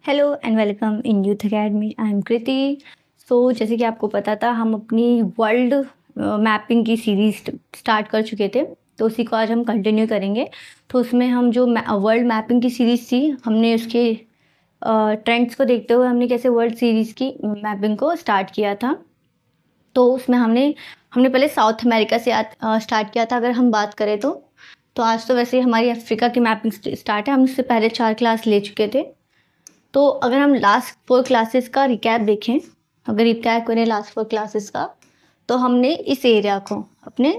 Hello and welcome in youth academy. I am Kriti. जैसे कि आपको पता था, हम अपनी वर्ल्ड मैपिंग की सीरीज स्टार्ट कर चुके थे, तो उसी को आज हम कंटिन्यू करेंगे। तो उसमें हम जो वर्ल्ड मैपिंग की सीरीज़ थी, हमने उसके ट्रेंड्स को देखते हुए हमने कैसे वर्ल्ड सीरीज़ की मैपिंग को स्टार्ट किया था। तो उसमें हमने हमने पहले साउथ अमेरिका से स्टार्ट किया था। अगर हम बात करें तो आज तो वैसे हमारी अफ्रीका की मैपिंग स्टार्ट है। हम इससे पहले 4 क्लास ले चुके थे। तो अगर हम लास्ट 4 क्लासेस का रिकैप देखें, अगर रिकैप करें लास्ट 4 क्लासेस का, तो हमने इस एरिया को, अपने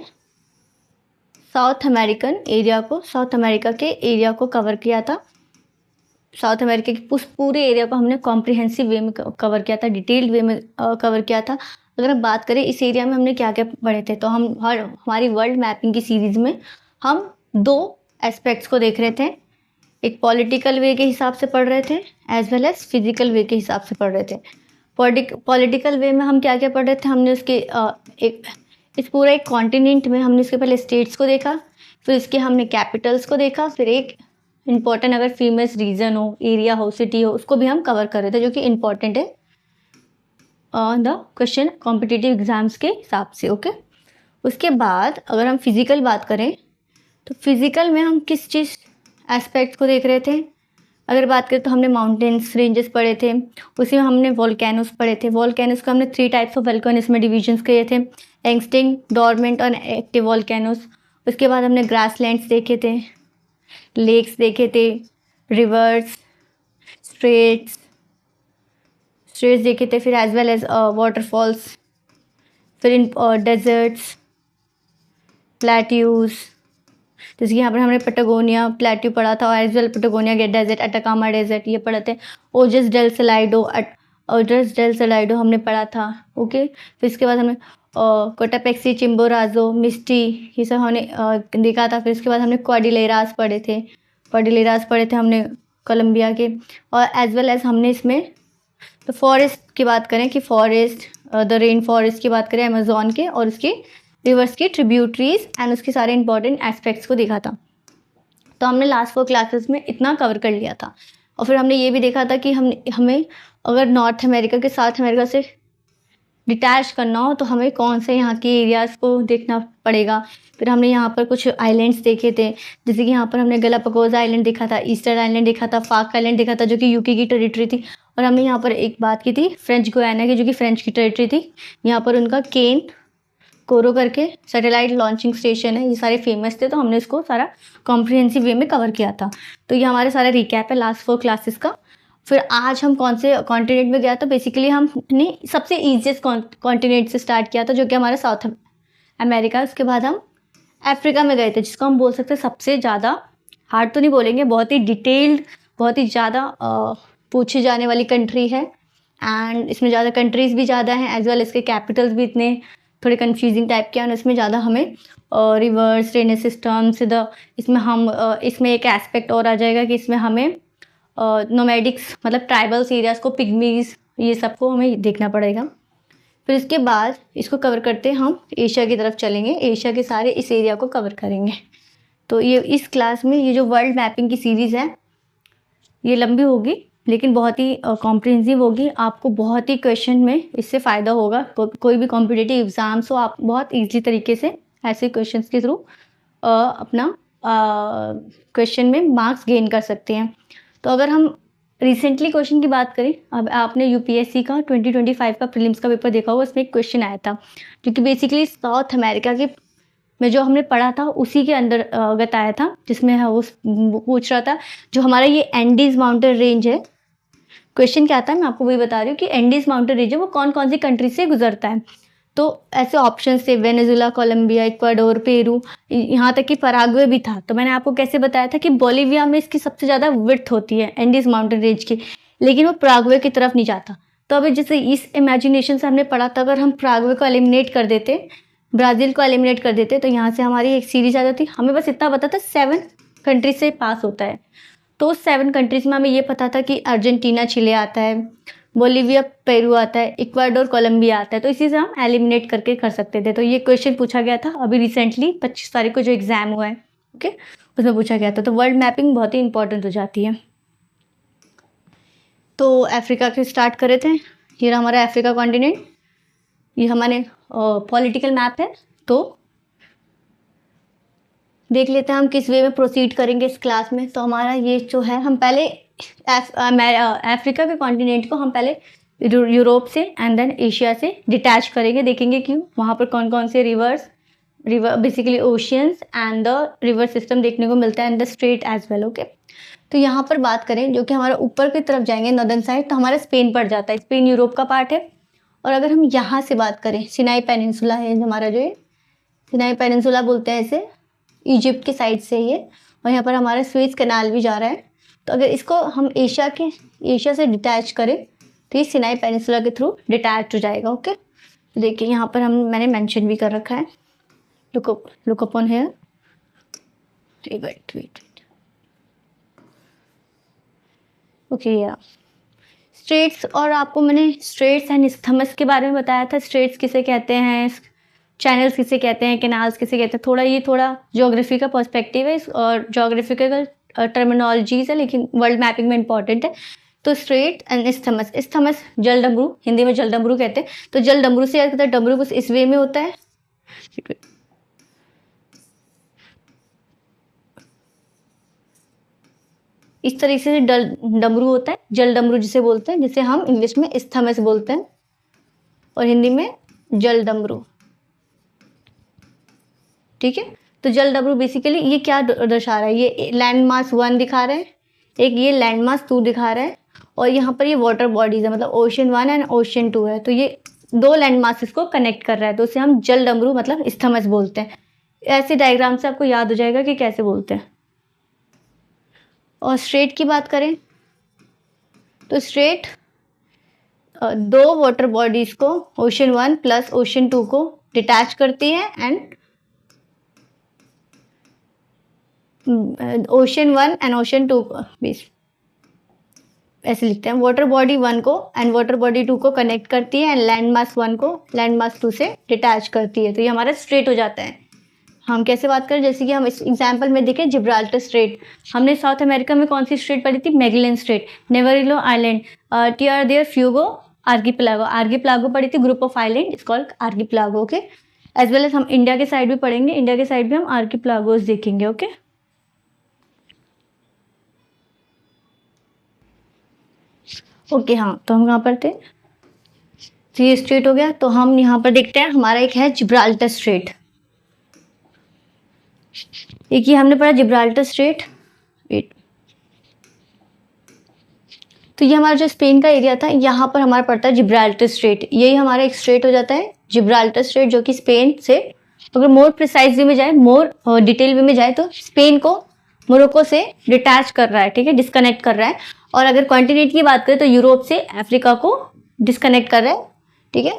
साउथ अमेरिका के एरिया को कवर किया था। साउथ अमेरिका के उस पूरे एरिया को हमने कॉम्प्रिहेंसिव वे में कवर किया था, डिटेल्ड वे में कवर किया था। अगर हम बात करें इस एरिया में हमने क्या क्या पढ़े थे, तो हमारी वर्ल्ड मैपिंग की सीरीज़ में हम 2 एस्पेक्ट्स को देख रहे थे। एक पॉलिटिकल वे के हिसाब से पढ़ रहे थे, एज वेल एज फिजिकल वे के हिसाब से पढ़ रहे थे। पॉलिटिकल वे में हम क्या क्या पढ़ रहे थे, हमने उसके इस पूरा एक कॉन्टिनेंट में हमने इसके पहले स्टेट्स को देखा, फिर इसके हमने कैपिटल्स को देखा, फिर एक इम्पॉर्टेंट अगर फेमस रीजन हो, एरिया हो, सिटी हो, उसको भी हम कवर कर रहे थे, जो कि इम्पॉर्टेंट है द क्वेश्चन कॉम्पिटिटिव एग्जाम्स के हिसाब से। ओके, उसके बाद अगर हम फिजिकल बात करें, तो फिजिकल में हम किस चीज़ एस्पेक्ट को देख रहे थे। अगर बात करें तो हमने माउंटेन्स रेंजेस पढ़े थे, उसी में हमने वॉल्केनोस पढ़े थे। वॉल्केनोस को हमने 3 टाइप्स ऑफ वॉल्केनोस में डिविजन्स किए थे, एक्सटिंक्ट, डोरमेंट और एक्टिव वॉल्केनोस। उसके बाद हमने ग्रासलैंड्स देखे थे, लेक्स देखे थे, रिवर्स, स्ट्रेट्स देखे थे, फिर एज वेल एज वाटरफॉल्स, फिर इन डेजर्ट्स, प्लेट्यूज, जैसे कि यहाँ पर हमने पटागोनिया प्लेट्यू पढ़ा था, और एज वेल पटागोनिया गेट डेजर्ट, अटाकामा डेजर्ट, ये पढ़े थे। ओजस डेल सलाइडो हमने पढ़ा था। ओके, फिर इसके बाद हमने कोटापेक्सी, चिम्बोराजो, मिस्टी, ये सब हमने देखा था। फिर इसके बाद हमने क्वाड्रिलेरास पढ़े थे हमने कोलंबिया के, और एज वेल एज हमने इसमें तो फॉरेस्ट की बात करें कि फॉरेस्ट, द रेन फॉरेस्ट की बात करें अमेजोन के, और उसके रिवर्स की ट्रिब्यूटरीज एंड उसके सारे इंपॉर्टेंट एस्पेक्ट्स को देखा था। तो हमने लास्ट 4 क्लासेस में इतना कवर कर लिया था। और फिर हमने ये भी देखा था कि हमें अगर नॉर्थ अमेरिका के साउथ अमेरिका से डिटैच करना हो, तो हमें कौन से यहाँ के एरियाज़ को देखना पड़ेगा। फिर हमने यहाँ पर कुछ आइलैंड्स देखे थे, जैसे कि यहाँ पर हमने गलापागोस आइलैंड देखा था, ईस्टर आइलैंड देखा था, फाक आइलैंड देखा था, जो कि यूके की टेरिटरी थी। और हमने यहाँ पर एक बात की थी फ्रेंच गुयाना की, जो कि फ्रेंच की टेरिटरी थी। यहाँ पर उनका केन कोरो करके सैटेलाइट लॉन्चिंग स्टेशन है, ये सारे फेमस थे, तो हमने इसको सारा कॉम्प्रिहेंसिव वे में कवर किया था। तो ये हमारे सारा रिकैप है लास्ट 4 क्लासेस का। फिर आज हम कौन से कॉन्टिनेंट में गया, तो बेसिकली हमने सबसे ईजिएस्ट कॉन्टिनेंट से स्टार्ट किया था, जो कि हमारा साउथ अमेरिका। उसके बाद हम अफ्रीका में गए थे, जिसको हम बोल सकते हैं सबसे ज़्यादा हार्ड तो नहीं बोलेंगे, बहुत ही डिटेल्ड, बहुत ही ज़्यादा पूछी जाने वाली कंट्री है। एंड इसमें ज़्यादा कंट्रीज़ भी ज़्यादा हैं, एज वेल इसके कैपिटल्स भी इतने थोड़े कंफ्यूजिंग टाइप के हैं। इसमें ज़्यादा हमें रिवर्स ड्रेनेज सिस्टम से इसमें एक एस्पेक्ट और आ जाएगा कि इसमें हमें नोमैडिक्स, मतलब ट्राइबल्स एरियाज़ को, पिग्मीज, ये सबको हमें देखना पड़ेगा। फिर इसके बाद इसको कवर करते हम एशिया की तरफ चलेंगे, एशिया के सारे इस एरिया को कवर करेंगे। तो ये इस क्लास में ये जो वर्ल्ड मैपिंग की सीरीज़ है, ये लंबी होगी लेकिन बहुत ही कॉम्प्रिहेंसिव होगी। आपको बहुत ही क्वेश्चन में इससे फ़ायदा होगा। कोई भी कॉम्पिटिटिव एग्ज़ाम्स हो, आप बहुत ईजी तरीके से ऐसे क्वेश्चंस के थ्रू अपना क्वेश्चन में मार्क्स गेन कर सकते हैं। तो अगर हम रिसेंटली क्वेश्चन की बात करें, अब आपने यूपीएससी का 2025 का प्रीलिम्स का पेपर देखा होगा, उसमें एक क्वेश्चन आया था, जो कि बेसिकली साउथ अमेरिका के में जो हमने पढ़ा था उसी के अंदर गत आया था, जिसमें वो पूछ रहा था जो हमारा ये एंडीज माउंटेन रेंज है। क्वेश्चन क्या था, मैं आपको वही बता रही हूँ कि एंडीज माउंटेन रेंज है वो कौन कौन सी कंट्री से गुजरता है। तो ऐसे ऑप्शन थे वेनेजुला, कोलंबिया, इक्वाडोर, पेरू, यहाँ तक कि पराग्वे भी था। तो मैंने आपको कैसे बताया था कि बोलिविया में इसकी सबसे ज़्यादा विड्थ होती है एंडीज माउंटेन रेंज की, लेकिन वो पराग्वे की तरफ नहीं जाता। तो अभी जैसे इस इमेजिनेशन से हमने पढ़ा था, अगर हम पराग्वे को एलिमिनेट कर देते, ब्राज़ील को एलिमिनेट कर देते, तो यहाँ से हमारी एक सीरीज आ जाती। हमें बस इतना पता था 7 कंट्रीज से पास होता है। तो 7 कंट्रीज़ में हमें ये पता था कि अर्जेंटीना, चिले आता है, बोलिविया, पेरू आता है, इक्वाडोर, कोलंबिया आता है। तो इसी से हम एलिमिनेट करके कर सकते थे। तो ये क्वेश्चन पूछा गया था अभी रिसेंटली 25 तारीख को जो एग्ज़ाम हुआ है, ओके, उसमें पूछा गया था। तो वर्ल्ड मैपिंग बहुत ही इंपॉर्टेंट हो जाती है। तो अफ्रीका के स्टार्ट करे थे। ये रहा हमारा अफ्रीका कॉन्टिनेंट, ये हमारे पॉलिटिकल मैप है। तो देख लेते हैं हम किस वे में प्रोसीड करेंगे इस क्लास में। तो हमारा ये जो है, हम पहले अफ्रीका के कॉन्टिनेंट को हम पहले यूरोप से एंड देन एशिया से डिटैच करेंगे, देखेंगे क्यों, वहाँ पर कौन कौन से river basically oceans and the river system देखने को मिलता है and the strait as well. Okay, तो यहाँ पर बात करें जो कि हमारा ऊपर की तरफ जाएंगे नॉर्दर्न साइड, तो हमारा स्पेन पड़ जाता है। स्पेन यूरोप का पार्ट है। और अगर हम यहाँ से बात करें, सिनाई पेनिनसुला है हमारा, जो ये सिनाई पेनिनसुला बोलते हैं इसे, इजिप्ट के साइड से ये, और यहाँ पर हमारा स्वेज कैनाल भी जा रहा है। तो अगर इसको हम एशिया से डिटैच करें तो ये सिनाई पेनिनसुला के थ्रू डिटैच हो जाएगा। ओके, तो देखिए यहाँ पर मैंने मेंशन भी कर रखा है, look upon here, wait okay या स्ट्रेट्स। और आपको मैंने स्ट्रेट्स एंड इस्थमस के बारे में बताया था। स्ट्रेट्स किसे कहते हैं, चैनल्स किसे कहते हैं, कैनाल्स किसे कहते हैं। ये थोड़ा ज्योग्राफी का पर्सपेक्टिव है और ज्योग्राफिकल टर्मिनोलॉजीज है, लेकिन वर्ल्ड मैपिंग में इंपॉर्टेंट है। तो स्ट्रेट एंड इस्थमस जल डमरू, हिंदी में जल डमरू कहते हैं। तो जल डमरू से याद करते हैं, डमरू कुछ इस वे में होता है, इस तरीके से डमरू होता है, जल डमरू जिसे बोलते हैं, जिसे हम इंग्लिश में इस्थमस बोलते हैं और हिंदी में जल डमरू। ठीक है, तो जल डमरू बेसिकली ये क्या दर्शा रहा है, ये लैंड मास 1 दिखा रहा है, एक ये लैंड मास 2 दिखा रहा है, और यहाँ पर ये वाटर बॉडीज है, मतलब ओशन 1 एंड ओशन 2 है। तो ये 2 लैंड मासेस को कनेक्ट कर रहा है, तो उसे हम जल डमरू मतलब इस्थमस बोलते हैं। ऐसे डायग्राम से आपको याद हो जाएगा कि कैसे बोलते हैं। और स्ट्रेट की बात करें तो स्ट्रेट 2 वाटर बॉडीज को, ओशन 1 प्लस ओशन 2 को डिटैच करती है एंड ओशन 1 एंड ओशन 2 को ऐसे लिखते हैं, वाटर बॉडी 1 को एंड वाटर बॉडी 2 को कनेक्ट करती है एंड लैंड मास 1 को लैंड मास 2 से डिटैच करती है। तो ये हमारा स्ट्रेट हो जाता है। हम कैसे बात करें, जैसे कि हम इस एग्जाम्पल में देखें जिब्राल्टर स्ट्रेट, हमने साउथ अमेरिका में कौन सी स्ट्रेट पढ़ी थी, Magellan strait, Navarino island, Tierra del Fuego archipelago पढ़ी थी, group of island is called archipelago. Okay, as well as हम इंडिया के साइड भी पढ़ेंगे, इंडिया के साइड भी हम आर्कीपेलागोस देखेंगे। ओके, ओके हाँ, तो हम कहाँ पर थे, तो ये स्ट्रेट हो गया। तो हम यहाँ पर देखते हैं, हमारा एक है जिब्राल्टर स्ट्रेट, एक ये हमने पढ़ा जिब्राल्टर स्ट्रेट। तो ये हमारा जो स्पेन का एरिया था, यहाँ पर हमारा पड़ता है जिब्राल्टर स्ट्रेट, यही हमारा एक स्ट्रेट हो जाता है जिब्राल्टर स्ट्रेट, जो कि स्पेन से, अगर मोर प्रिसाइज वे में जाए, मोर डिटेल वे में जाए, तो स्पेन को मोरक्को से डिटैच कर रहा है। ठीक है, डिस्कनेक्ट कर रहा है। और अगर कॉन्टिनेंट की बात करें तो यूरोप से अफ्रीका को डिस्कनेक्ट कर रहा है। ठीक है,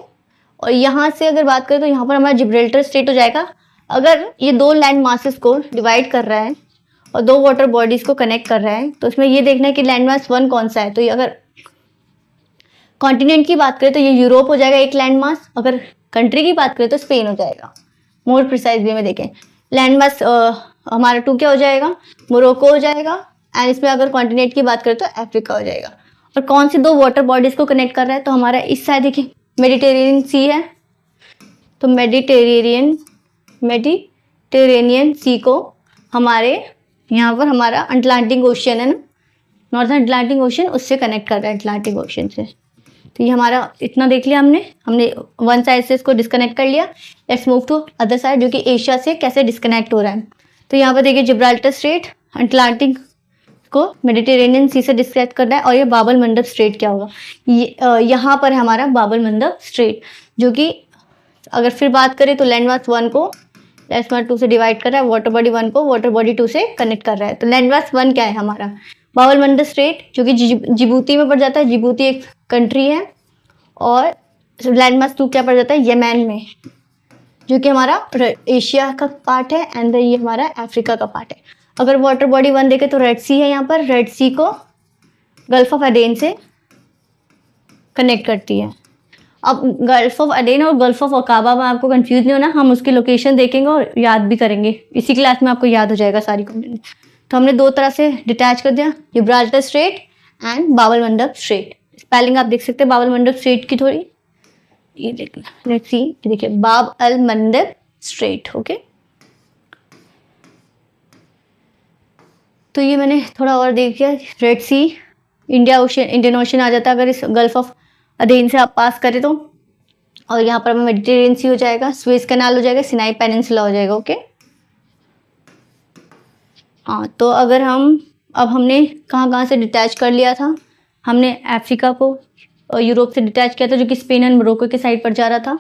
और यहाँ से अगर बात करें तो यहाँ पर हमारा जिब्राल्टर स्ट्रेट हो जाएगा। अगर ये 2 लैंड मासेस को डिवाइड कर रहा है और 2 वाटर बॉडीज को कनेक्ट कर रहा है, तो उसमें ये देखना है कि लैंड मास 1 कौन सा है। तो ये अगर कॉन्टिनेंट की बात करें तो ये यूरोप हो जाएगा एक लैंड मास, अगर कंट्री की बात करें तो स्पेन हो जाएगा। मोर प्रिसाइज वे में देखें, लैंड मास हमारा 2 क्या हो जाएगा, मोरक्को हो जाएगा, एंड इसमें अगर कॉन्टिनेंट की बात करें तो अफ्रीका हो जाएगा। और कौन सी 2 वाटर बॉडीज को कनेक्ट कर रहा है, तो हमारा इस साइड देखिए मेडिटेरेनियन सी है, तो मेडिटेरेनियन सी को हमारे यहाँ पर हमारा अटलांटिक ओशियन है ना, नॉर्थन अटलांटिक ओशियन, उससे कनेक्ट कर रहा है अटलांटिक ओशियन से। तो ये हमारा इतना देख लिया हमने वन साइड से इसको डिस्कनेक्ट कर लिया। Let's move to other side, जो कि एशिया से कैसे डिस्कनेक्ट हो रहा है। तो यहाँ पर देखिए जिब्राल्टर स्ट्रेट अटलांटिक को मेडिटेरेनियन सी से डिस्कनेक्ट करना है। और ये बाबल मंडप स्ट्रेट क्या होगा, यहाँ पर हमारा बाबल मंडप स्ट्रेट, जो कि अगर फिर बात करें तो लैंडमास 1 को लैंडमास 2 से डिवाइड कर रहा है, वाटर बॉडी 1 को वाटर बॉडी 2 से कनेक्ट कर रहा है। तो लैंडमास 1 क्या है हमारा, बाबल मंडप स्ट्रेट, जो कि जिबूती में पड़ जाता है। जिबूती एक कंट्री है। और लैंडमास 2 क्या पड़ जाता है, यमन में, जो कि हमारा एशिया का पार्ट है, एंड ये हमारा अफ्रीका का पार्ट है। अगर वाटर बॉडी 1 देखें तो रेड सी है, यहाँ पर रेड सी को गल्फ ऑफ अडेन से कनेक्ट करती है। अब गल्फ ऑफ अडेन और गल्फ ऑफ अकाबा में आपको कंफ्यूज नहीं होना, हम उसकी लोकेशन देखेंगे और याद भी करेंगे, इसी क्लास में आपको याद हो जाएगा सारी कंटेंट। तो हमने 2 तरह से डिटैच कर दिया, जिब्राल्टर स्ट्रेट एंड बाबल मंडप स्ट्रेट। स्पेलिंग आप देख सकते हैं बाबल मंडप स्ट्रेट की थोड़ी, ये देखना, लेट्स सी, देखिए बाब अल मंडप स्ट्रेट। ओके, तो ये मैंने थोड़ा और देख लिया। रेड सी, इंडियन ओशन आ जाता है अगर इस गल्फ ऑफ अदेन से आप पास करें तो, और यहाँ पर मेडिटेरियन सी हो जाएगा, स्वेज कैनाल हो जाएगा, सिनाई पेनिनसुला हो जाएगा। ओके, हाँ, तो अगर अब हमने कहाँ कहाँ से डिटैच कर लिया था, हमने अफ्रीका को यूरोप से डिटैच किया था जो कि स्पेन एंड मोरक्को के साइड पर जा रहा था।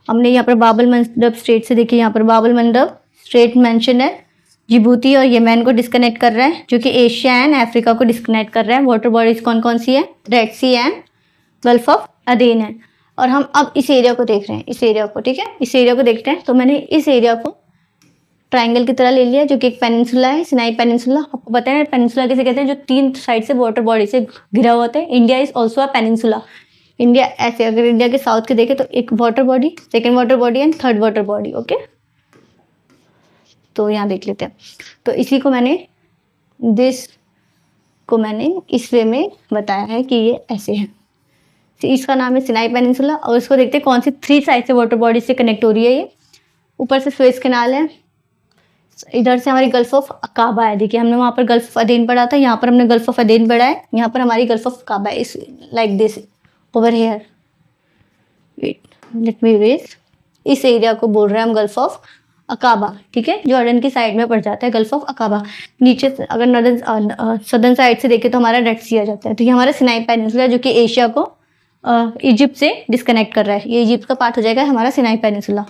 हमने यहाँ पर बाबल मंडब स्ट्रेट से, देखिए यहाँ पर बाबल मंडब स्ट्रेट मेंशन है, जिबूती और येमेन को डिस्कनेक्ट कर रहा है, जो कि एशिया एंड अफ्रीका को डिस्कनेक्ट कर रहा है। वाटर बॉडीज कौन कौन सी है, Red Sea and Gulf of Aden है। और हम अब इस एरिया को देख रहे हैं, इस एरिया को, ठीक है, इस एरिया को देखते हैं। तो मैंने इस एरिया को ट्राइंगल की तरह ले लिया, जो कि एक पेनिनसुला है, सिनाई पेनिनसुला। आपको पता है पेनिनसुला किसे कहते हैं, जो 3 साइड से वाटर बॉडी से घिरा हुआ होता है। India is also a peninsula. India ऐसे, अगर इंडिया के साउथ के देखें तो एक water body, second water body and third water body. Okay, तो यहाँ देख लेते हैं। तो इसी को मैंने इस वे में बताया है कि ये ऐसे है। तो इसका नाम है सिनाई पेनिनसुला, और इसको देखते हैं कौन सी 3 साइड से वाटर बॉडी से कनेक्ट हो रही है। ये ऊपर से सुएज कैनाल है, इधर से हमारी गल्फ ऑफ अकाबा है। देखिए हमने वहाँ पर गल्फ ऑफ अदेन पढ़ा था, यहाँ पर हमने गल्फ ऑफ अदेन पढ़ा है, यहाँ पर हमारी गल्फ ऑफ अकाबा है, is like this over here. Let me raise, इस एरिया को बोल रहे हैं हम गल्फ ऑफ अकाबा, ठीक है, जॉर्डन की साइड में पड़ जाता है गल्फ ऑफ अकाबा। नीचे से अगर नॉर्दर्न सदर्न साइड से देखें तो हमारा रेड सी आ जाता है। तो ये हमारा सिनाई पेनिनसुला जो कि एशिया को इजिप्ट से डिस्कनेक्ट कर रहा है, ये इजिप्ट का पार्ट हो जाएगा हमारा सिनाई पेनिनसुला।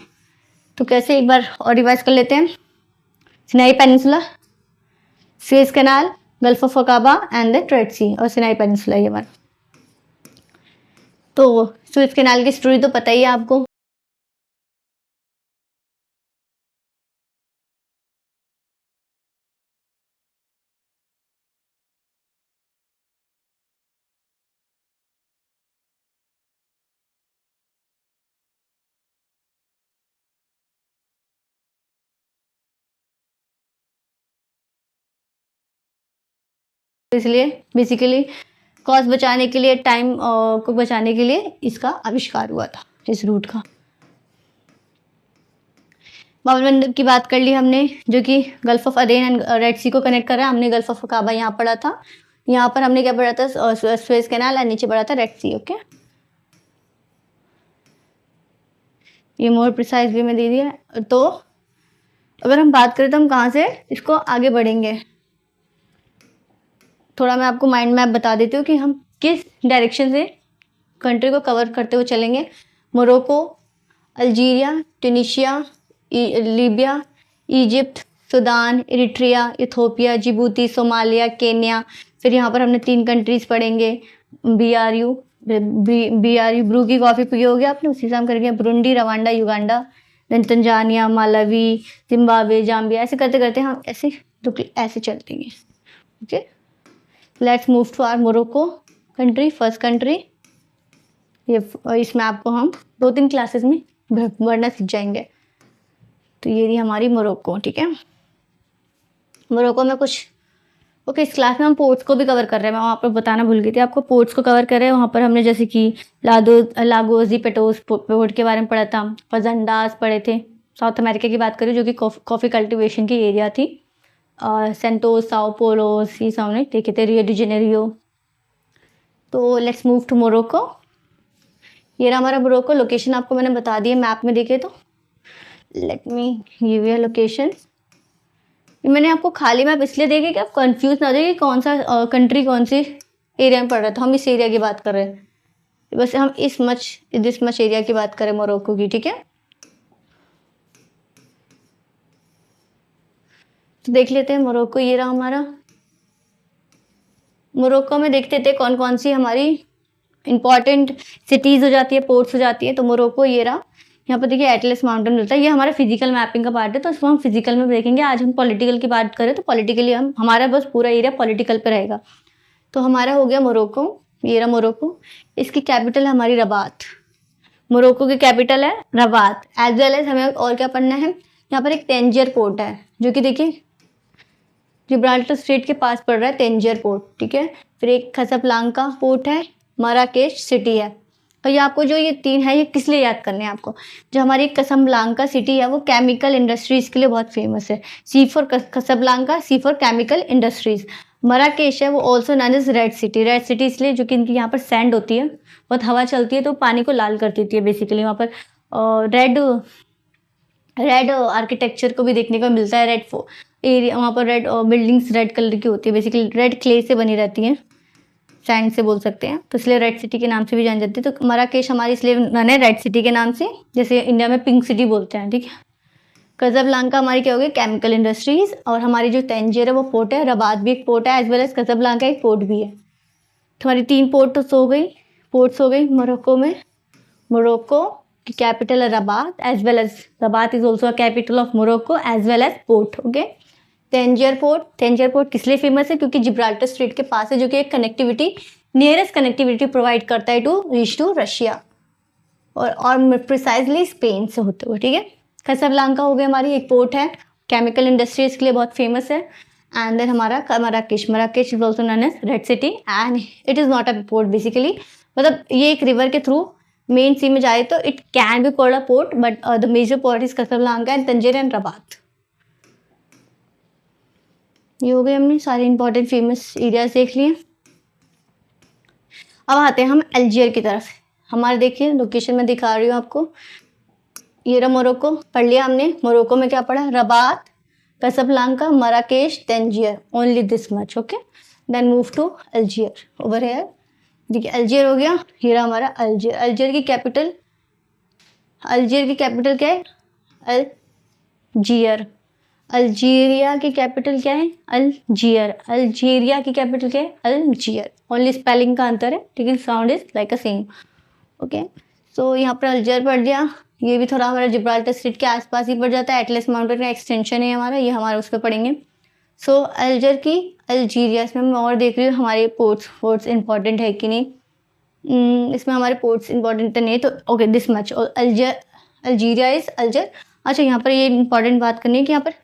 तो कैसे, एक बार और रिवाइज कर लेते हैं। Sinai peninsula, Suez canal, Gulf of Aqaba and the Red Sea, और सिनाई पेनिनसुला ये हमारा। तो सुएज कैनाल की स्टोरी तो पता ही है आपको। इसलिए बेसिकली कॉस्ट बचाने के लिए, टाइम को बचाने के लिए इसका आविष्कार हुआ था, इस रूट का। बाबल मंडप की बात कर ली हमने, जो कि गल्फ ऑफ अदेन एंड रेड सी को कनेक्ट कर रहा है। हमने गल्फ ऑफ अकाबा यहाँ पढ़ा था, यहाँ पर हमने क्या पढ़ा था, सुएज कैनाल, और नीचे पढ़ा था रेड सी। ओके, ये मोर प्रिसाइज वे में दे दिया। तो अगर हम बात करें तो हम कहाँ से इसको आगे बढ़ेंगे, थोड़ा मैं आपको माइंड मैप बता देती हूँ कि हम किस डायरेक्शन से कंट्री को कवर करते हुए चलेंगे। Morocco, Algeria, Tunisia, Libya, Egypt, Sudan, Eritrea, Ethiopia, Djibouti, Somalia, Kenya. फिर यहाँ पर हमने 3 कंट्रीज पढ़ेंगे, BRU, ब्रू की कॉफ़ी पी होगी आपने, उसी से हम करेंगे Burundi, Rwanda, Uganda, then Tanzania, Malawi, Zimbabwe, Zambia. ऐसे करते करते हम ऐसे चलते हैं। Okay, let's move to our Morocco country, first country. ये इस मैप को हम 2-3 क्लासेस में पढ़ना सीख जाएंगे। तो ये रही हमारी मोरक्को, ठीक है। मोरक्को में कुछ इस क्लास में हम पोर्ट्स को भी कवर कर रहे हैं, मैं वहाँ पर बताना भूल गई थी आपको। पोर्ट्स को कवर कर रहे हैं, वहाँ पर हमने जैसे कि लागोस दी पेटोस पोर्ट के बारे में पढ़ा था, फजंडास पढ़े थे। साउथ अमेरिका की बात करें जो कि कॉफ़ी कल्टिवेशन की एरिया थी, सेंटोस, साओ पोलोस, ये सामने देखे थे, रियो डी जेनेरियो। तो लेट्स मूव टू मोरक्को। ये रहा हमारा मोरक्को, लोकेशन आपको मैंने बता दी है मैप में देखे तो। Let me give you location. मैंने आपको खाली मैप इसलिए देखे कि आप कंफ्यूज ना हो जाए कि कौन सा कंट्री कौन सी एरिया में पड़ रहा था। हम इस एरिया की बात कर रहे हैं, बस हम दिस मच एरिया की बात करें मोरक्को की, ठीक है। तो देख लेते हैं मोरक्को, ये रहा हमारा। मोरक्को में देखते थे कौन कौन सी हमारी इंपॉर्टेंट सिटीज़ हो जाती है, पोर्ट्स हो जाती है। तो मोरक्को ये रहा, यहाँ पर देखिए एटलस माउंटेन मिलता है। ये हमारा फिजिकल मैपिंग का पार्ट है, तो इसको हम फिजिकल में देखेंगे। आज हम पॉलिटिकल की बात करें तो पॉलिटिकली हमारा बस पूरा एरिया पॉलिटिकल पे रहेगा। तो हमारा हो गया मोरक्को, ये रहा मोरक्को। इसकी कैपिटल है हमारी रबात। मोरक्को की कैपिटल है रबात। एज वेल एज हमें और क्या पढ़ना है, यहाँ पर एक टेंजियर पोर्ट है, जो कि देखिए जिब्राल्टर स्ट्रेट के पास पड़ रहा है तेंजियर पोर्ट, ठीक है। फिर एक कासाब्लांका पोर्ट है, मराकेश सिटी है। और ये आपको जो ये 3 है ये किस लिए याद करने हैं आपको, जो हमारी कासाब्लांका सिटी है वो केमिकल इंडस्ट्रीज के लिए बहुत फेमस है। C for Casablanca, C for chemical industries. Marrakesh है वो also known as red city. Red city इसलिए जो कि इनकी यहाँ पर सैंड होती है, बहुत हवा चलती है तो पानी को लाल कर देती है बेसिकली। वहाँ पर रेड आर्किटेक्चर को भी देखने को मिलता है। रेड एरिया वहाँ पर रेड बिल्डिंग्स रेड कलर की होती है, बेसिकली रेड क्ले से बनी रहती हैं, सैंड से बोल सकते हैं, तो इसलिए रेड सिटी के नाम से भी जानी जाती है। तो मराकेश हमारी इसलिए रन है रेड सिटी के नाम से, जैसे इंडिया में पिंक सिटी बोलते हैं, ठीक है। कासाब्लांका हमारी क्या हो गई, केमिकल इंडस्ट्रीज। और हमारी जो तेंजियर है वो पोर्ट है, रबात भी एक पोर्ट है, एज वेल एज कासाब्लांका एक पोर्ट भी है। तो हमारी 3 पोर्ट्स हो गई मोरक्को में। मोरक्को की कैपिटल है Rabat, as well as Rabat is also a capital of Morocco as well as port, okay. Tangier port किस लिए फेमस है, क्योंकि जिब्राल्टर स्ट्रेट के पास है, जो कि एक कनेक्टिविटी, नियरेस्ट कनेक्टिविटी प्रोवाइड करता है टू रीच टू रशिया और प्रिसाइजली स्पेन से होते हुए, ठीक है। कासाब्लांका हो गई हमारी एक पोर्ट है, केमिकल इंडस्ट्रीज के लिए बहुत फेमस है। एंड देन हमारा Marrakesh is also known as red city and it is not a port basically, मतलब ये एक रिवर के थ्रू मेन सी में जाए तो it can be called a port, but the major port is Casablanca and Tangier and Rabat. ये हो गए हमने सारे इंपॉर्टेंट फेमस एरियाज देख लिए। अब आते हैं हम अल्जीरिया की तरफ। हमारे देखिए लोकेशन में दिखा रही हूँ आपको, ये रहा मोरक्को, पढ़ लिया हमने। मोरक्को में क्या पढ़ा, Rabat, Casablanca, Marrakesh, Tangier, only this much, okay. Then move to Algiers over here. देखिए अल्जीयर हो गया, ये रहा हमारा अल्जीयर। अल्जीयर की कैपिटल क्या है, अल्जीयर। अल्जीरिया की कैपिटल क्या है, अल्जीयर। अल्जीरिया की कैपिटल क्या है, अल्जीयर। ओनली स्पेलिंग का अंतर है, लेकिन sound is like a same, okay. So यहाँ पर अल्जीयर पढ़ लिया। ये भी थोड़ा हमारा जिब्राल्टर स्ट्रेट के आसपास ही पड़ जाता है, एटलस माउंटेन का एक्सटेंशन है हमारा, ये हमारा उस पर पढ़ेंगे। सो अल्जीयर की अल्जीरिया, इसमें मैं और देख रही हूँ हमारे पोर्ट्स इंपॉर्टेंट है कि नहीं। इसमें हमारे पोर्ट्स इंपॉर्टेंट तो नहीं, तो ओके दिस मच। और अल्जीरिया इज अल्जीयर। अच्छा यहाँ पर ये इंपॉर्टेंट बात करनी है कि यहाँ पर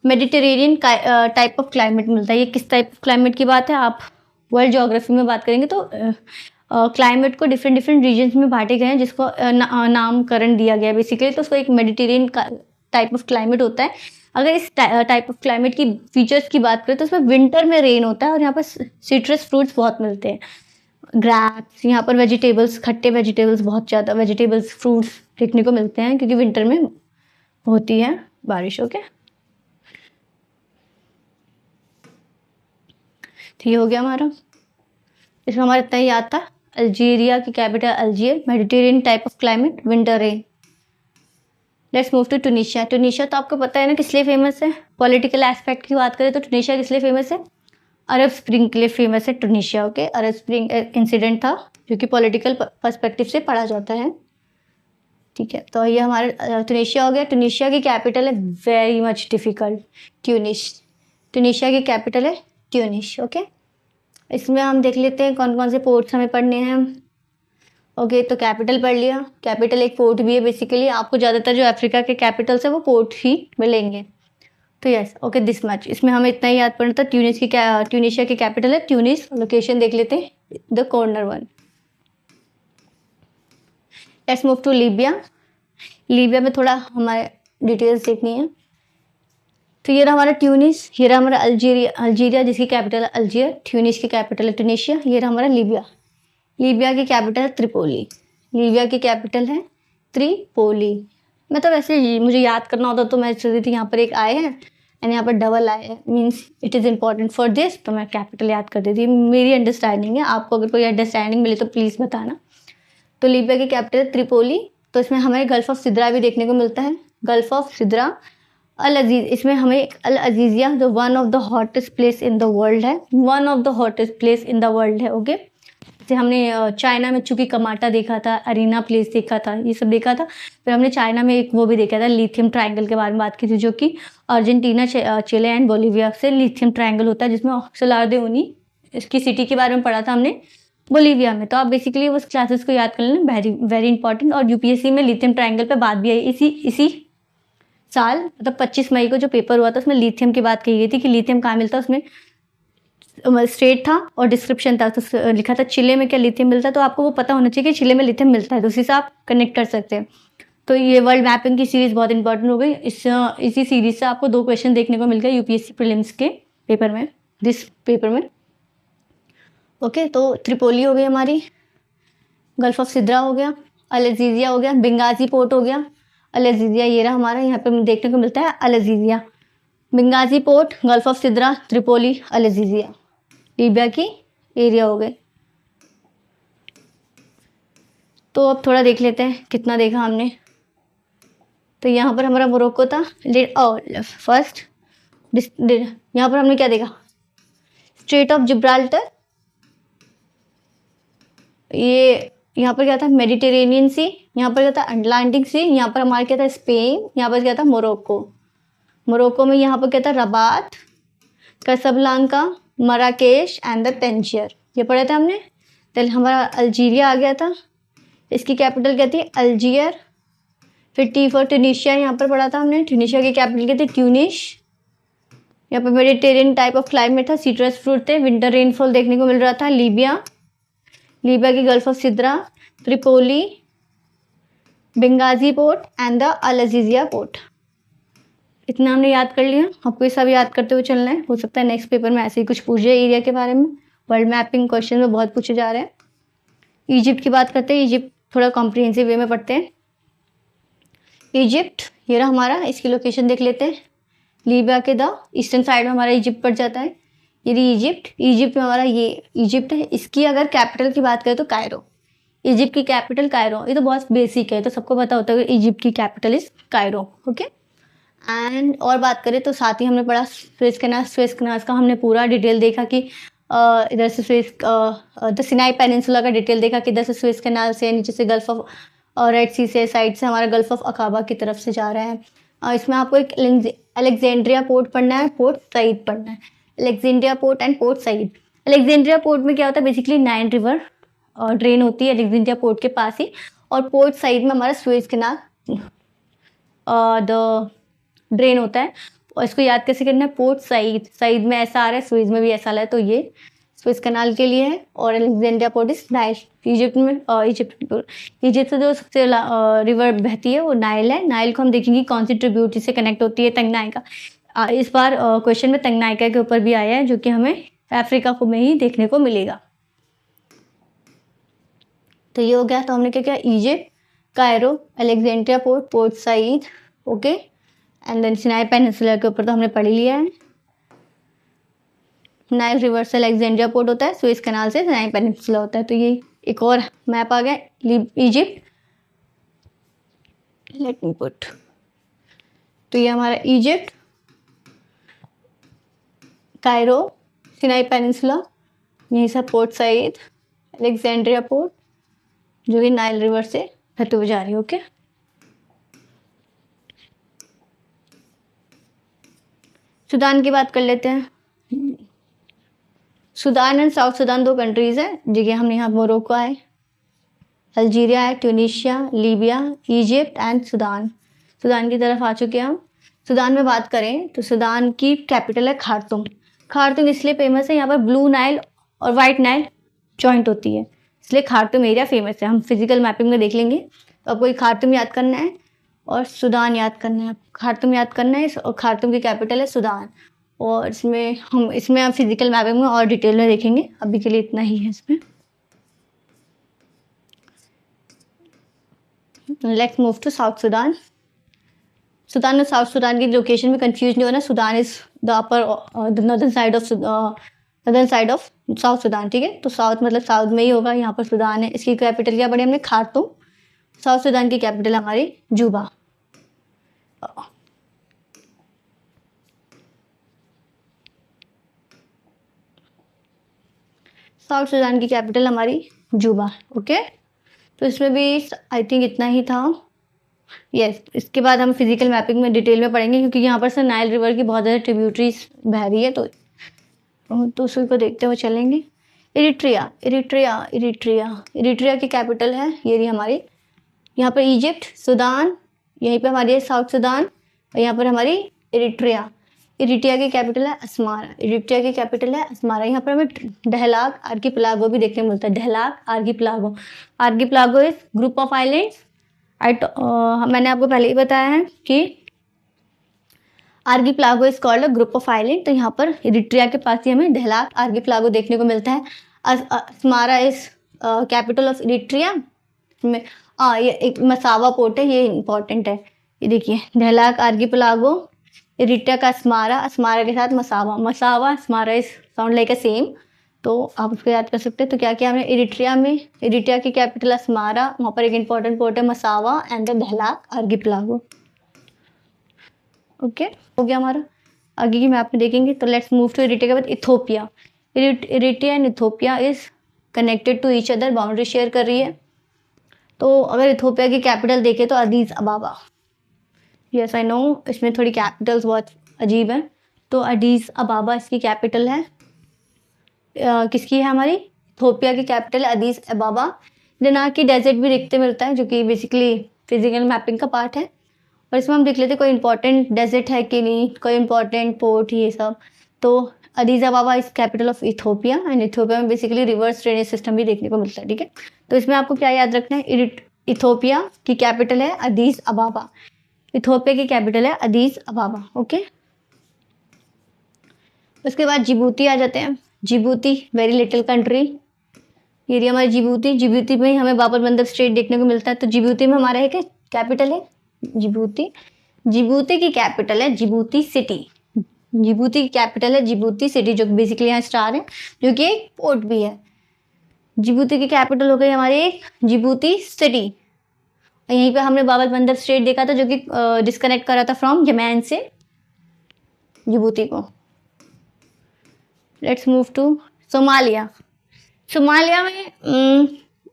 मेडिटेरेनियन टाइप ऑफ क्लाइमेट मिलता है। ये किस टाइप ऑफ क्लाइमेट की बात है, आप वर्ल्ड ज्योग्राफी में बात करेंगे तो क्लाइमेट को डिफरेंट रीजन्स में बांटे गए हैं, जिसको नामकरण दिया गया है बेसिकली। तो उसको एक मेडिटेरियन टाइप ऑफ क्लाइमेट होता है। अगर इस टाइप ऑफ क्लाइमेट की फीचर्स की बात करें तो उसमें विंटर में रेन होता है और यहाँ पर सिट्रस फ्रूट्स बहुत मिलते हैं, ग्रैप्स, यहाँ पर वेजिटेबल्स, खट्टे वेजिटेबल्स, बहुत ज़्यादा वेजिटेबल्स फ्रूट्स देखने को मिलते हैं, क्योंकि विंटर में होती है बारिश, ओके। तो ये हो गया हमारा, इसमें हमारा इतना ही याद था। अल्जीरिया की capital Algiers, Mediterranean type of climate, winter rain. Let's move to Tunisia. Tunisia तो आपको पता है ना किस लिए फेमस है, पॉलिटिकल एस्पेक्ट की बात करें तो टूनिशिया किस लिए फेमस है, अरब स्प्रिंग के लिए फेमस है टूनिशिया, ओके। अरब स्प्रिंग इंसिडेंट था जो कि पॉलिटिकल पर्सपेक्टिव से पढ़ा जाता है, ठीक है। तो ये हमारा टूनिशिया हो गया। टूनिशिया की कैपिटल है very much difficult, Tunis. Tunisia की कैपिटल है ट्यूनिस, ओके। इसमें हम देख लेते हैं कौन कौन से पोर्ट्स हमें पढ़ने हैं, ओके। तो कैपिटल पढ़ लिया, कैपिटल एक पोर्ट भी है बेसिकली। आपको ज़्यादातर जो अफ्रीका के कैपिटल्स है वो पोर्ट ही मिलेंगे, तो यस, ओके दिस मच। इसमें हमें इतना ही याद पड़ना था। ट्यूनिशिया की कैपिटल है ट्यूनिस। लोकेशन देख लेते हैं, the corner one. Let's move to Libya. Libya में थोड़ा हमारे डिटेल्स देखनी है। तो ये रहा हमारा ट्यूनिस, ये रहा हमारा अल्जीरिया जिसकी कैपिटल है अल्जीयर, ट्यूनिस की कैपिटल है टूनिशिया। ये रहा हमारा लीबिया, लीबिया की कैपिटल है त्रिपोली। लीबिया की कैपिटल है त्रिपोली। मैं तो वैसे मुझे याद करना होता तो मैं सोचती थी यहाँ पर एक आए हैं एंड यहाँ पर डबल आए है, means it is important for this, तो मैं कैपिटल याद कर देती। मेरी अंडरस्टैंडिंग है, आपको अगर कोई अंडरस्टैंडिंग मिले तो प्लीज़ बताना। तो लीबिया की कैपिटल है त्रिपोली। तो इसमें हमें गल्फ ऑफ सिद्रा भी देखने को मिलता है, Gulf of Sidra. Al Aziz, इसमें हमें अल अजीज़िया जो one of the hottest place in the world है, one of the hottest place in the world है, ओके। जैसे हमने चाइना में चूँकि कमाटा देखा था, अरीना प्लेस देखा था, ये सब देखा था। फिर हमने चाइना में एक वो भी देखा था, लिथियम ट्रायंगल के बारे में बात की थी, जो कि अर्जेंटीना, चिले एंड बोलीविया से लिथियम ट्रायंगल होता है, जिसमें सलार दे उनी इसकी सिटी के बारे में पढ़ा था हमने बोलीविया में। तो आप बेसिकली उस क्लासेस को याद कर लेना, वेरी वेरी इंपॉर्टेंट। और यूपीएससी में लिथियम ट्रायंगल पे बात भी आई इसी साल मतलब 25 मई को जो पेपर हुआ था उसमें लिथियम की बात कही गई थी कि लिथियम कहाँ मिलता है, उसमें स्टेट था और डिस्क्रिप्शन था, तो लिखा था चिले में क्या लिथियम मिलता है, तो आपको वो पता होना चाहिए कि चिले में लिथियम मिलता है, तो उसी से आप कनेक्ट कर सकते हैं। तो ये वर्ल्ड मैपिंग की सीरीज़ बहुत इंपॉर्टेंट हो गई। इसी सीरीज़ से आपको 2 क्वेश्चन देखने को मिल गए यूपीएससी प्रीलिम्स के पेपर में, दिस पेपर में। ओके, तो त्रिपोली हो गई हमारी, गल्फ ऑफ सिद्रा हो गया, अल-अज़ीज़िया हो गया, बेंगाज़ी पोर्ट हो गया। अल-अज़ीज़िया ये रहा हमारा, यहाँ पे देखने को मिलता है Al-Azizia, Benghazi port, gulf of Sidra, Tripoli, Al-Azizia, Libya की एरिया हो गए। तो अब थोड़ा देख लेते हैं कितना देखा हमने। तो यहाँ पर हमारा मोरक्को था, फर्स्ट यहाँ पर हमने क्या देखा, स्ट्रेट ऑफ जिब्राल्टर, ये यहाँ पर क्या था, मेडिटेरेनियन सी, यहाँ पर क्या था अटलांटिक सी, यहाँ पर हमारा क्या था स्पेन, यहाँ पर क्या था मोरक्को। मोरक्को में यहाँ पर क्या था रबात, कसब्लांका, मराकेश एंड द तंजियर, ये पढ़े थे हमने। तो हमारा अल्जीरिया आ गया था, इसकी कैपिटल क्या थी अल्जियर। फिर टी फॉर ट्यूनीशिया यहाँ पर पढ़ा था हमने, ट्यूनीशिया की कैपिटल क्या थी ट्यूनिश। यहाँ पर मेडिटेरियन टाइप ऑफ क्लाइमेट था, सिट्रस फ्रूट थे, विंटर रेनफॉल देखने को मिल रहा था। लीबिया, लीबिया की gulf of Sidra, Tripoli, Benghazi port and the Al-Azizia port. इतना हमने याद कर लिया, आपको ये सब याद करते हुए चलना है। हो सकता है नेक्स्ट पेपर में ऐसे ही कुछ पूछ जाए एरिया के बारे में, वर्ल्ड मैपिंग क्वेश्चन में बहुत पूछे जा रहे हैं। इजिप्ट की बात करते हैं, इजिप्ट थोड़ा कॉम्प्रिहेंसिव वे में पढ़ते हैं। इजिप्ट ये रहा हमारा, इसकी लोकेशन देख लेते हैं। लीबिया के द ईस्टर्न साइड में हमारा इजिप्ट पड़ जाता है। ये रही इजिप्ट, इजिप्ट में हमारा ये इजिप्ट है। इसकी अगर कैपिटल की बात करें तो कायरो, इजिप्ट की कैपिटल कायरो। ये तो बहुत बेसिक है, तो सबको पता होता है कि इजिप्ट की capital is Cairo. Okay, and और बात करें तो साथ ही हमने पढ़ा स्वेज कैनाल। स्वेज कैनाल का हमने पूरा डिटेल देखा कि इधर से स्वेज द सिनाई पेनिनसुला का डिटेल देखा कि इधर से स्वेज कैनाल से, नीचे से गल्फ ऑफ रेड सी से साइड से हमारा गल्फ ऑफ अकाबा की तरफ से जा रहा है। इसमें आपको एक अलेक्जेंड्रिया पोर्ट पढ़ना है, पोर्ट सईद पढ़ना है। Alexandria port and Port Said. Alexandria port में क्या होता है, बेसिकली नाइन रिवर ड्रेन होती है अलेक्जेंड्रिया पोर्ट के पास ही, और पोर्ट सईद में हमारा स्वेज कैनाल द ड्रेन होता है। और इसको याद कैसे करना है, पोर्ट सईद, सईद में ऐसा आ रहा है, स्वेज में भी ऐसा आ रहा है, तो ये स्वेज कैनाल के लिए है। और Alexandria port is Nile, Egypt में, इजिप्ट से जो सबसे रिवर बहती है वो नाइल है। नाइल को हम देखेंगे कौन सी ट्रिब्यूटरी से कनेक्ट होती है, तंगनाइका। इस बार क्वेश्चन में तंगनाइका के ऊपर भी आया है, जो कि हमें अफ्रीका को में ही देखने को मिलेगा। तो ये हो गया, तो हमने क्या किया, Egypt, Cairo, Alexandria port, port Said, okay, and then Sinai peninsula के ऊपर तो हमने पढ़ लिया है। नाइल रिवर से अलेक्जेंड्रिया पोर्ट होता है, सुएज कैनाल से सिनाई पेनिनसुला होता है। तो ये एक और मैप आ गया, इजिप्ट, लेट मी पुट, तो ये हमारा इजिप्ट, कायरो, सिनाई पेनिनसुला, यही सब पोर्ट सईद, अलेक्जेंड्रिया पोर्ट, जो कि नाइल रिवर से बहते हुए जा रही है। ओके, सूडान की बात कर लेते हैं। Sudan and south Sudan 2 countries है, जगह हमने यहाँ मोरक्को है, अल्जीरिया है, Tunisia, Libya, Egypt and Sudan. Sudan की तरफ आ चुके हैं हम। सूडान में बात करें तो सूडान की कैपिटल है खार्तूम। खार्तूम इसलिए फेमस है, यहाँ पर ब्लू नाइल और वाइट नाइल जॉइंट होती है, इसलिए खार्तूम एरिया फेमस है। हम फिजिकल मैपिंग में देख लेंगे, तो आपको खार्तूम याद करना है और सूडान याद करना है। खार्तूम याद करना है और खार्तूम की कैपिटल है सूडान। और इसमें हम फिजिकल मैपिंग में और डिटेल में देखेंगे, अभी के लिए इतना ही है इसमें। Let's move to south Sudan. Sudan और साउथ सूडान की लोकेशन में कंफ्यूज नहीं होना। Sudan is the upper the northern side of south Sudan, ठीक है। तो साउथ मतलब साउथ में ही होगा, यहाँ पर सूडान है। इसकी कैपिटल क्या पढ़ी हमने, खार्तूम। साउथ सूडान की कैपिटल हमारी जूबा। साउथ सूडान की कैपिटल हमारी जूबा। ओके, तो इसमें भी आई थिंक इतना ही था। यस, इसके बाद हम फिजिकल मैपिंग में डिटेल में पढ़ेंगे, क्योंकि यहाँ पर से नाइल रिवर की बहुत ज़्यादा ट्रिब्यूटरीज बह रही है, तो उसी को देखते हुए चलेंगे। इरिट्रिया, इरिट्रिया, इरिट्रिया, इरिट्रिया की कैपिटल है ये रही हमारी। यहाँ पर इजिप्ट, सूडान, यहीं पे हमारी है साउथ सूडान, और यहाँ पर हमारी इरिट्रिया, इरिट्रिया की कैपिटल है अस्मारा, इरिट्रिया की कैपिटल है अस्मारा। यहाँ पर हमें डहलाक आर्कीपेलागो भी देखने को मिलता है, Dahlak archipelago. Archipelago is group of islands. मैंने आपको पहले ही बताया है कि archipelago is called a group of island. तो यहाँ पर इरिट्रिया के पास ही हमें डहलाक आर्कीपेलागो देखने को मिलता है। Asmara is capital of Eritrea में। ये एक मसावा पोर्ट है, ये इंपॉर्टेंट है। ये देखिए डहलाक आर्कीपेलागो, इरिट्रिया का अस्मारा, अस्मारा के साथ मसावा, मसावा Asmara is sound like a same, तो आप उसको याद कर सकते हैं। तो क्या किया हमने इरिट्रिया में, इरिट्रिया की कैपिटल अस्मारा, वहाँ पर एक इंपॉर्टेंट पोर्ट है Massawa and the Dahlak archipelago. Okay हो गया हमारा। आगे की मैप में देखेंगे तो लेट्स मूव टू इरिट्रिया के बाद Ethiopia. Eritrea and Ethiopia is connected to each other, boundary share कर रही है। तो अगर इथोपिया की कैपिटल देखें तो अदीस अबाबा, यस आई नो इसमें थोड़ी कैपिटल्स बहुत अजीब हैं। तो अदीस अबाबा इसकी कैपिटल है। किसकी है हमारी, इथोपिया की कैपिटल है अदीस अबाबा। दिनार की डेजर्ट भी देखते मिलता है जो कि बेसिकली फिजिकल मैपिंग का पार्ट है। और इसमें हम देख लेते कोई इंपॉर्टेंट डेजर्ट है कि नहीं, कोई इंपॉर्टेंट पोर्ट, ये सब। तो Addis Ababa is capital of Ethiopia and Ethiopia में बेसिकली रिवर्स ड्रेनेज सिस्टम भी देखने को मिलता है। ठीक है, तो इसमें आपको क्या याद रखना है, इथोपिया की कैपिटल है अदीस अबाबा, इथोपिया की कैपिटल है अदीस अबाबा। ओके, उसके बाद जिबूती आ जाते हैं। जिबूती वेरी लिटिल कंट्री, ये हमारी जिबूती। जिबूती में हमें बाब बंदर स्ट्रेट देखने को मिलता है। तो जिबूती में हमारा है क्या कैपिटल है जिबूती। जिबूती की कैपिटल है जिबूती सिटी, जिबूती की कैपिटल है जिबूती सिटी, जो बेसिकली यहाँ स्टार है, जो कि एक पोर्ट भी है। जिबूती की कैपिटल हो गई हमारी एक जिबूती सिटी। यहीं पे हमने बाब बंदर स्ट्रेट देखा था, जो कि डिस्कनेक्ट करा था फ्रॉम यमन से जिबूती को। Let's move to Somalia. Somalia में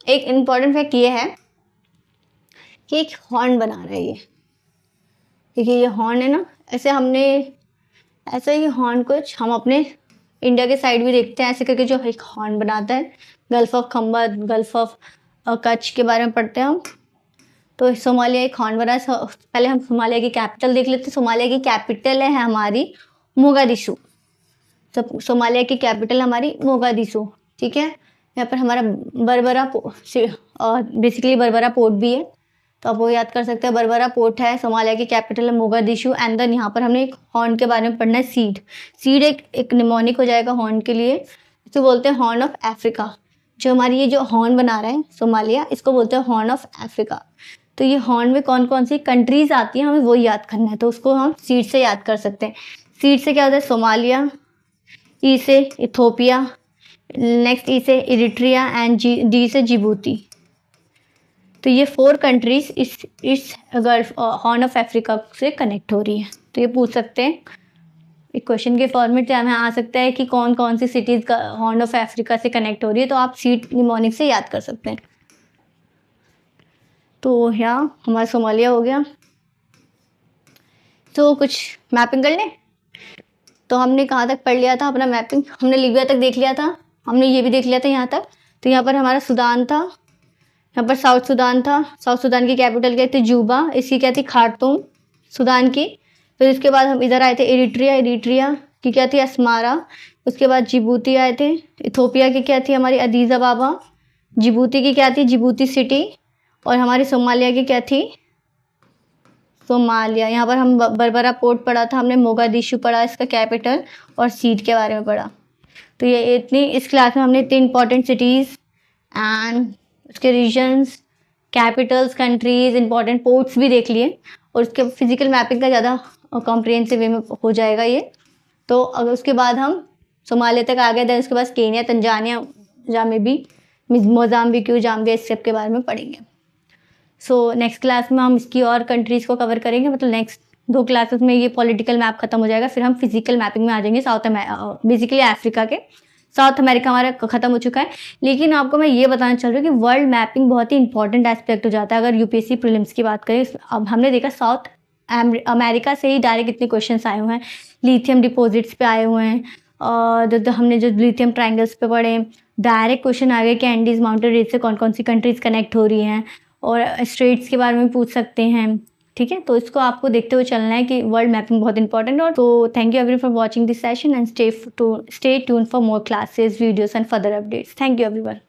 एक इम्पॉर्टेंट फैक्ट ये है कि एक हॉर्न बना रहा है ये। देखिए ये हॉर्न है ना, ऐसा ही हॉर्न कुछ हम अपने इंडिया के साइड भी देखते हैं, ऐसे करके जो एक हॉर्न बनाता है। गल्फ ऑफ खंबा, गल्फ ऑफ कच्छ के बारे में पढ़ते हैं हम। तो सोमालिया एक हॉर्न बना है। पहले हम सोमालिया की कैपिटल देख लेते हैं। सोमालिया की कैपिटल है हमारी मोगादिशु। तो सोमालिया की कैपिटल हमारी मोगादिशु। ठीक है, यहाँ पर हमारा बरबरा बेसिकली बरबरा पोर्ट भी है, तो आप वो याद कर सकते हैं। बरबरा पोर्ट है, सोमालिया की कैपिटल है मोगादिशु। एंड देन यहाँ पर हमने एक हॉर्न के बारे में पढ़ना है, सीड। सीड एक निमोनिक हो जाएगा हॉर्न के लिए, इसको बोलते हैं हॉर्न ऑफ अफ्रीका। जो हमारी ये जो हॉर्न बना रहा है सोमालिया, इसको बोलते हैं हॉर्न ऑफ अफ्रीका। तो ये हॉर्न में कौन कौन सी कंट्रीज आती हैं हमें वो याद करना है, तो उसको हम सीड से याद कर सकते हैं। सीड से क्या होता है, सोमालिया, ई से इथोपिया, नेक्स्ट ई से इरिट्रिया एंड डी से जिबूती। तो ये 4 कंट्रीज इस गल्फ हॉर्न ऑफ अफ्रीका से कनेक्ट हो रही है। तो ये पूछ सकते हैं एक क्वेश्चन के फॉर्मेट में आ सकता है कि कौन कौन सी सिटीज़ हॉर्न ऑफ अफ्रीका से कनेक्ट हो रही है, तो आप सीड निमोनिक से याद कर सकते हैं। तो यहाँ हमारा सोमालिया हो गया। तो कुछ मैपिंग कर लें। तो हमने कहाँ तक पढ़ लिया था अपना मैपिंग, हमने लीबिया तक देख लिया था, हमने ये भी देख लिया था यहाँ तक। तो यहाँ पर हमारा सूडान था, यहाँ पर साउथ सूडान था। साउथ सूडान की कैपिटल क्या थी, जूबा। इसकी क्या थी, खार्तूम सूडान की। फिर उसके बाद हम इधर आए थे इरिट्रिया, इरिट्रिया की क्या थी, अस्मारा। उसके बाद जिबूती आए थे। इथोपिया की क्या थी हमारी, अदीस अबाबा। जिबूती की क्या थी, जिबूती सिटी। और हमारी सोमालिया की क्या थी, सोमालिया। यहाँ पर हम बरबरा पोर्ट पढ़ा था हमने, मोगादिशु पढ़ा इसका कैपिटल, और सीड के बारे में पढ़ा। तो ये इतनी इस क्लास में हमने इतनी इंपॉर्टेंट सिटीज़ एंड उसके regions, capitals, countries, important ports भी देख लिए। और उसके फिजिकल मैपिंग का ज़्यादा कॉम्प्रिहेंसिव वे में हो जाएगा ये। तो अगर उसके बाद हम सोमालिया तक आ गए, देन उसके बाद Kenya, Tanzania, Zambia, Mozambique, Zambia, इस सब के बारे में पढ़ेंगे। सो नेक्स्ट क्लास में हम इसकी और कंट्रीज़ को कवर करेंगे। मतलब नेक्स्ट 2 क्लासेस में ये पॉलिटिकल मैप खत्म हो जाएगा, फिर हम फिजिकल मैपिंग में आ जाएंगे। बेसिकली अफ्रीका के, साउथ अमेरिका हमारा ख़त्म हो चुका है। लेकिन आपको मैं ये बताना चल रही हूँ कि वर्ल्ड मैपिंग बहुत ही इंपॉर्टेंट एस्पेक्ट हो जाता है अगर यूपीएससी प्रीलिम्स की बात करें। अब हमने देखा साउथ अमेरिका से ही डायरेक्ट इतने क्वेश्चन आए हुए हैं, लिथियम डिपॉजिट्स पे आए हुए हैं, और हमने जो लिथियम ट्राइंगल्स पे पढ़े, डायरेक्ट क्वेश्चन आ गए कि एंडीज माउंटेन रेंज से कौन कौन सी कंट्रीज़ कनेक्ट हो रही हैं, और स्ट्रेट्स के बारे में पूछ सकते हैं। ठीक है, तो इसको आपको देखते हुए चलना है कि वर्ल्ड मैपिंग बहुत इंपॉर्टेंट है। और तो thank you everyone for watching this session and stay tune for more classes, videos and further updates. Thank you everyone.